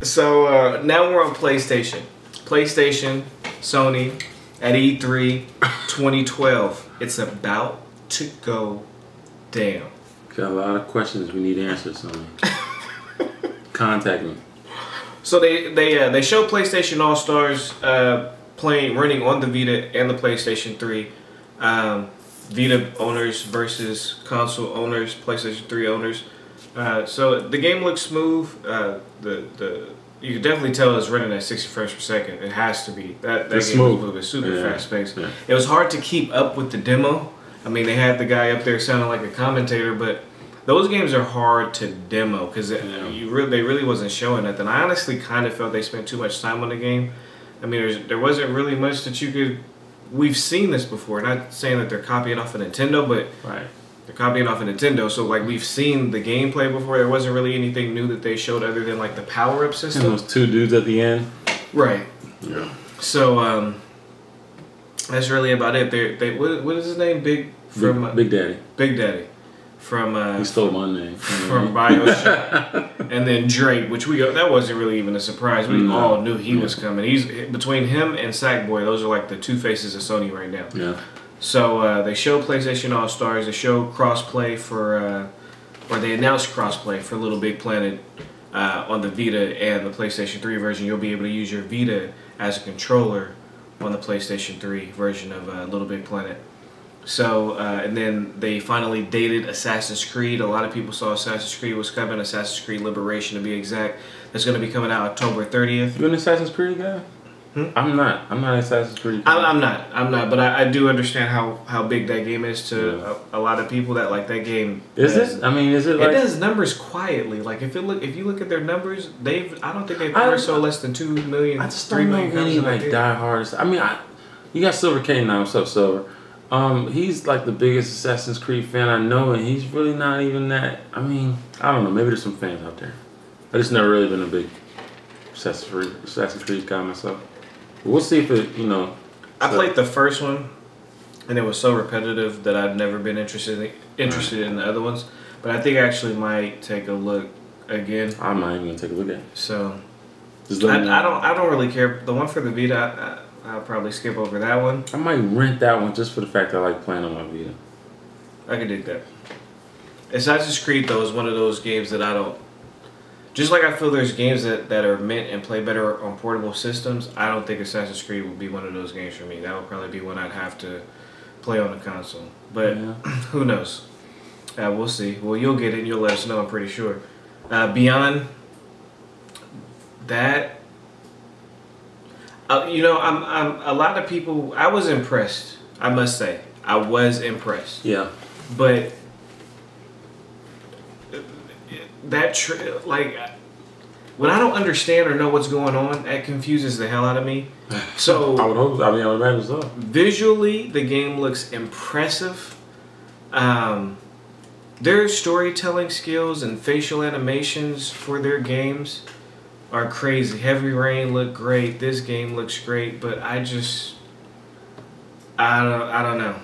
So now we're on PlayStation. PlayStation, Sony, at E3 2012. It's about to go down. Got a lot of questions we need answers, Sony. Contact me. So they show PlayStation All Stars running on the Vita and the PlayStation 3. Vita owners versus console owners, PlayStation 3 owners. So the game looks smooth. You can definitely tell it's running at 60 frames per second. It has to be. That game smooth. is moving super fast paced. Yeah. It was hard to keep up with the demo. I mean, they had the guy up there sounding like a commentator, but those games are hard to demo because they really wasn't showing nothing. I honestly kind of felt they spent too much time on the game. I mean, there wasn't really much that you could. We've seen this before. Not saying that they're copying off of Nintendo, but they're copying off of Nintendo. So like we've seen the gameplay before. There wasn't really anything new that they showed other than like the power-up system. And those two dudes at the end. Right. Yeah. So that's really about it. What is his name? Big Daddy. Big Daddy. From he stole my name. From BioShock. And then Drake, which that wasn't really even a surprise. We all knew he was coming. He's between him and Sackboy, those are like the two faces of Sony right now. Yeah. So they show PlayStation All Stars. They show crossplay for, or they announced crossplay for Little Big Planet on the Vita and the PlayStation 3 version. You'll be able to use your Vita as a controller on the PlayStation 3 version of Little Big Planet. So, and then they finally dated Assassin's Creed. A lot of people saw Assassin's Creed was coming. Assassin's Creed Liberation, to be exact. That's going to be coming out October 30th. You an Assassin's Creed guy? I'm not an Assassin's Creed guy. I'm not. But I do understand how big that game is to a lot of people that like that game. Is it? I mean, is it like... It does numbers quietly. Like, if you look at their numbers, I don't think they've sold less than 2 million, I just don't know any, like, diehards. I mean, you got Silver K now. What's up, Silver? He's like the biggest Assassin's Creed fan I know, and he's really not even that. I mean, I don't know. Maybe there's some fans out there. I just never really been a big Assassin's Creed guy myself. But we'll see if it, I played the first one, and it was so repetitive that I've never been interested in the other ones. But I think I actually might take a look again. I'm not even gonna take a look at it. So I don't really care. The one for the Vita, I'll probably skip over that one. I might rent that one just for the fact that I like playing on my Vita. I can dig that. Assassin's Creed, though, is one of those games that I don't... Just like I feel there's games that are meant and play better on portable systems, I don't think Assassin's Creed would be one of those games for me. That would probably be one I'd have to play on the console. But who knows? We'll see. Well, you'll get it and you'll let us know, I'm pretty sure. Beyond that... I'm a lot of people. I was impressed. I must say, I was impressed. Yeah. But when I don't understand or know what's going on, that confuses the hell out of me. So I would imagine so. Visually, the game looks impressive. Their storytelling skills and facial animations for their games are crazy. Heavy Rain looked great. This game looks great, but I don't know.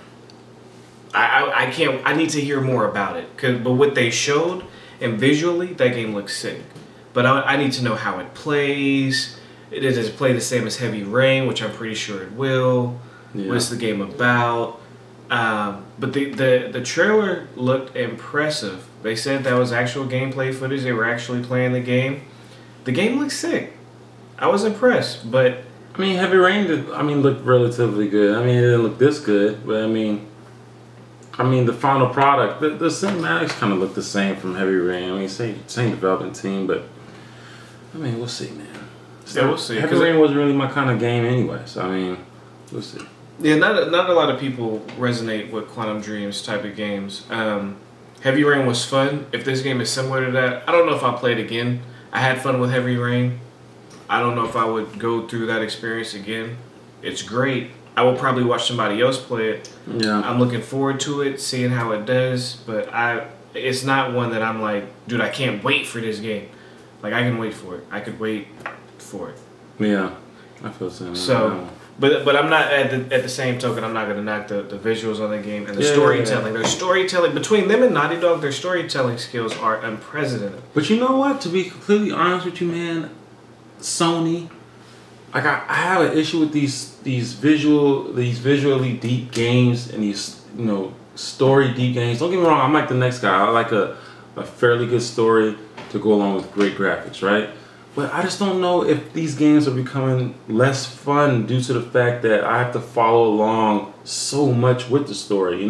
I can't. I need to hear more about it. But what they showed and visually, that game looks sick. But I need to know how it plays. Does it play the same as Heavy Rain, which I'm pretty sure it will. Yeah. What's the game about? But the trailer looked impressive. They said that was actual gameplay footage. They were actually playing the game. The game looks sick. I was impressed, but... I mean, Heavy Rain looked relatively good. I mean, it didn't look this good, but I mean, the final product, the cinematics kind of look the same from Heavy Rain. I mean, same development team, but I mean, we'll see, man. Yeah, we'll see. Heavy Rain wasn't really my kind of game anyway, so I mean, we'll see. Yeah, not a lot of people resonate with Quantum Dreams type of games. Heavy Rain was fun. If this game is similar to that, I don't know if I'll play it again. I had fun with Heavy Rain. I don't know if I would go through that experience again. It's great. I will probably watch somebody else play it. Yeah. I'm looking forward to it, seeing how it does, but it's not one that I'm like, dude, I can't wait for this game. Like, I can wait for it. I could wait for it. Yeah, I feel the same. So, but I'm not, at the same token, I'm not going to knock the visuals on the game and the storytelling. Their storytelling, between them and Naughty Dog, their storytelling skills are unprecedented. But you know what? To be completely honest with you, man, Sony. Like I have an issue with these visually deep games and these story deep games. Don't get me wrong, I'm like the next guy. I like a fairly good story to go along with great graphics, right? But I just don't know if these games are becoming less fun due to the fact that I have to follow along so much with the story.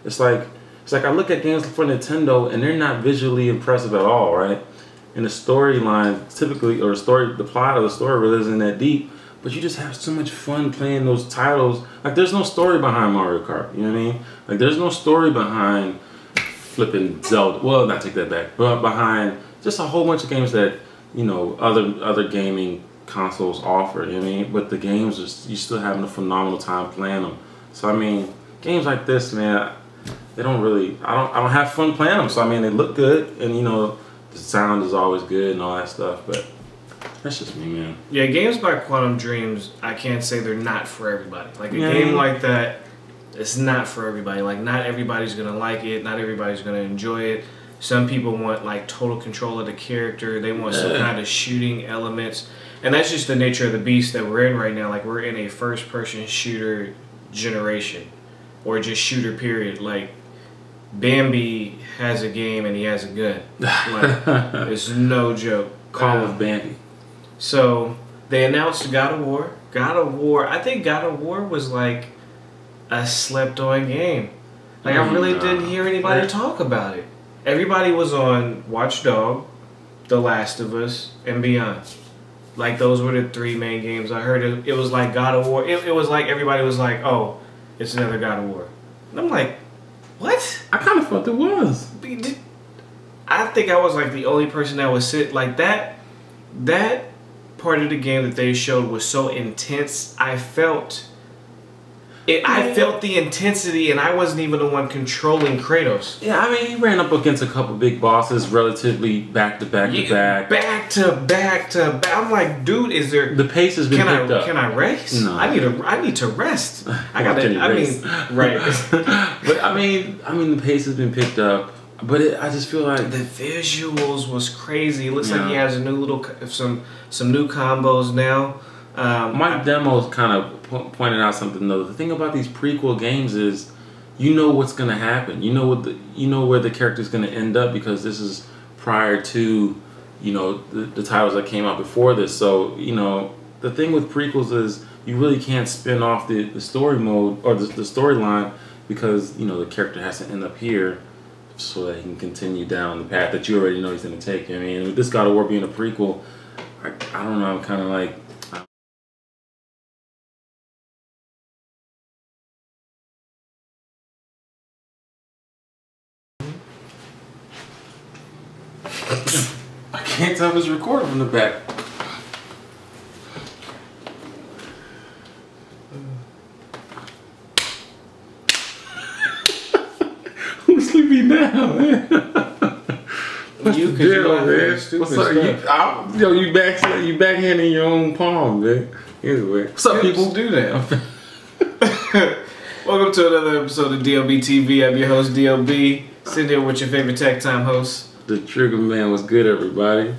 It's like I look at games for Nintendo and they're not visually impressive at all, right? And the storyline typically, or the plot of the story really isn't that deep, but you just have so much fun playing those titles. Like there's no story behind Mario Kart, you know what I mean? Like there's no story behind flipping Zelda. Well, not take that back, but behind just a whole bunch of games that other gaming consoles offer. You know what I mean? But the games you're still having a phenomenal time playing them. So I mean, games like this, man, they don't really. I don't have fun playing them. So I mean, they look good, and the sound is always good and all that stuff. But that's just me, man. Yeah, games by Quantum Dreams, I can't say they're not for everybody. Like a game like that, it's not for everybody. Like not everybody's gonna like it. Not everybody's gonna enjoy it. Some people want like total control of the character. They want some kind of shooting elements. And that's just the nature of the beast that we're in right now. Like we're in a first-person shooter generation. Or just shooter period. Like Bambi has a game and he has a gun. Like, it's no joke. Call of Bambi. So they announced God of War. God of War, I think God of War was like a slept-on game. Like I really didn't hear anybody talk about it. Everybody was on Watch Dogs, The Last of Us, and Beyond. Like those were the three main games. I heard it was like God of War. It was like everybody was like, oh, it's another God of War. And I'm like, what? I kind of thought it was. I think I was like the only person that was like that. That part of the game that they showed was so intense. I felt the intensity, and I wasn't even the one controlling Kratos. Yeah, I mean, he ran up against a couple big bosses relatively back to back to back. Back to back to back. I'm like, dude, is there... The pace has been picked up. Can I race? No. I need to rest. Right. But I mean, the pace has been picked up. But I just feel like the visuals was crazy. It looks like he has a new some new combos now. Mike Demos kind of pointed out something though. The thing about these prequel games is, what's gonna happen. You know where the character's gonna end up because this is prior to, the titles that came out before this. So the thing with prequels is you really can't spin off the story mode or the storyline because the character has to end up here so that he can continue down the path that you already know he's gonna take. I mean, with this God of War being a prequel, I don't know. I'm kind of like. I can't tell if it's recording from the back. Who's sleepy now, man? You could do What's up? You backhanding your own palm, man. Anyway, what's up, people? Do that. Welcome to another episode of DLBTV. I'm your host, DLB. Sitting here with your favorite tech time host. The Trigger Man. Was good, everybody.